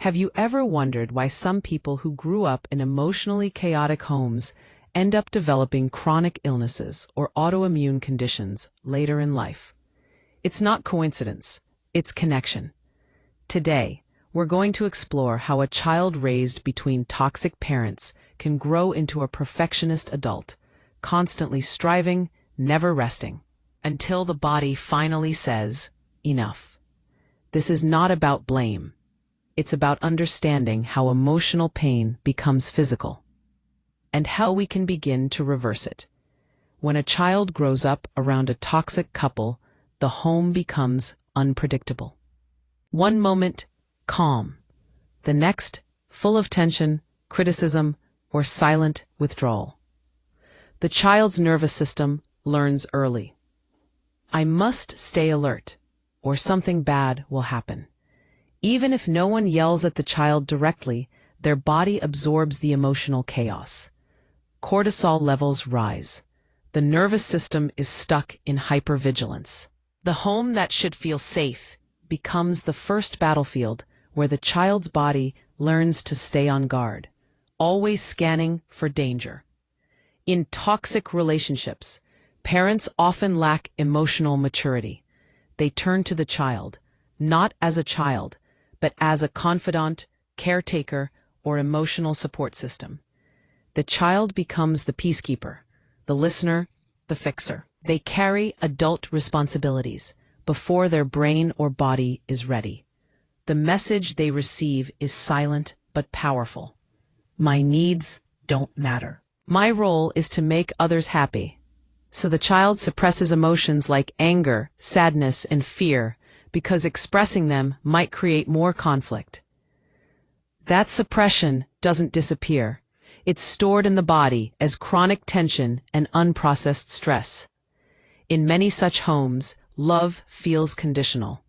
Have you ever wondered why some people who grew up in emotionally chaotic homes end up developing chronic illnesses or autoimmune conditions later in life? It's not coincidence, it's connection. Today, we're going to explore how a child raised between toxic parents can grow into a perfectionist adult, constantly striving, never resting, until the body finally says, enough. This is not about blame. It's about understanding how emotional pain becomes physical, and how we can begin to reverse it. When a child grows up around a toxic couple, the home becomes unpredictable. One moment, calm. The next, full of tension, criticism, or silent withdrawal. The child's nervous system learns early. I must stay alert, or something bad will happen. Even if no one yells at the child directly, their body absorbs the emotional chaos. Cortisol levels rise. The nervous system is stuck in hypervigilance. The home that should feel safe becomes the first battlefield where the child's body learns to stay on guard, always scanning for danger. In toxic relationships, parents often lack emotional maturity. They turn to the child, not as a child, but as a confidant, caretaker, or emotional support system. The child becomes the peacekeeper, the listener, the fixer. They carry adult responsibilities before their brain or body is ready. The message they receive is silent but powerful. My needs don't matter. My role is to make others happy. So the child suppresses emotions like anger, sadness, and fear, because expressing them might create more conflict. That suppression doesn't disappear. It's stored in the body as chronic tension and unprocessed stress. In many such homes, love feels conditional,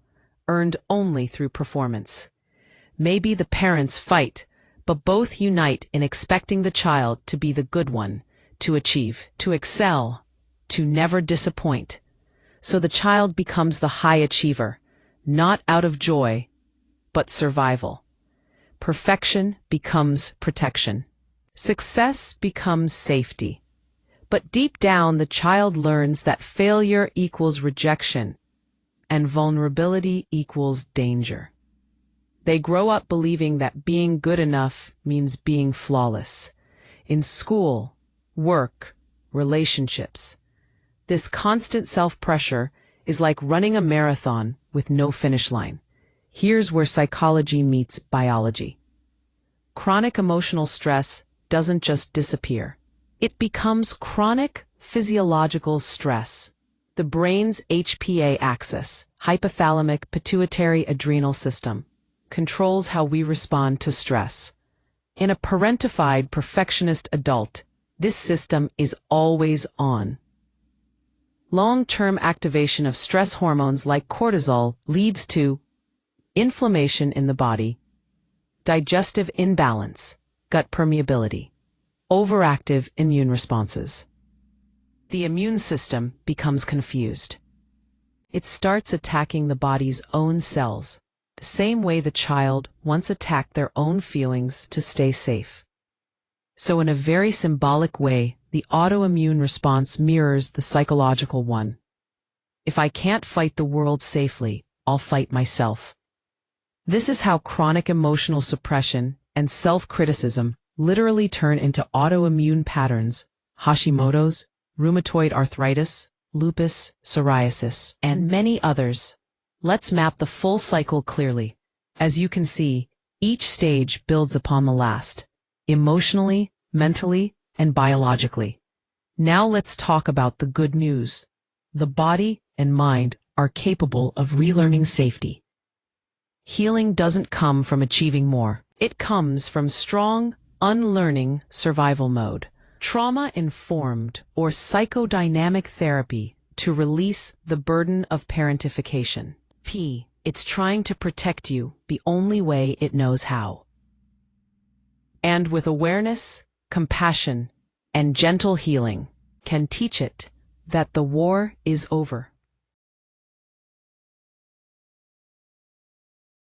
earned only through performance. Maybe the parents fight, but both unite in expecting the child to be the good one, to achieve, to excel, to never disappoint. So the child becomes the high achiever, not out of joy, but survival. Perfection becomes protection. Success becomes safety. But deep down, the child learns that failure equals rejection, and vulnerability equals danger. They grow up believing that being good enough means being flawless. In school, work, relationships. This constant self-pressure is like running a marathon with no finish line. Here's where psychology meets biology. Chronic emotional stress doesn't just disappear. It becomes chronic physiological stress. The brain's HPA axis, hypothalamic pituitary adrenal system, controls how we respond to stress. In a parentified perfectionist adult, this system is always on. Long-term activation of stress hormones like cortisol leads to inflammation in the body, digestive imbalance, gut permeability, overactive immune responses. The immune system becomes confused. It starts attacking the body's own cells, the same way the child once attacked their own feelings to stay safe. So in a very symbolic way, the autoimmune response mirrors the psychological one. If I can't fight the world safely, I'll fight myself. This is how chronic emotional suppression and self-criticism literally turn into autoimmune patterns: Hashimoto's, rheumatoid arthritis, lupus, psoriasis, and many others. Let's map the full cycle clearly. As you can see, each stage builds upon the last, emotionally, mentally, and biologically. Now let's talk about the good news. The body and mind are capable of relearning safety. Healing doesn't come from achieving more. It comes from strong, unlearning survival mode. Trauma-informed or psychodynamic therapy to release the burden of parentification. It's trying to protect you the only way it knows how. And with awareness, compassion, and gentle healing, can teach it that the war is over.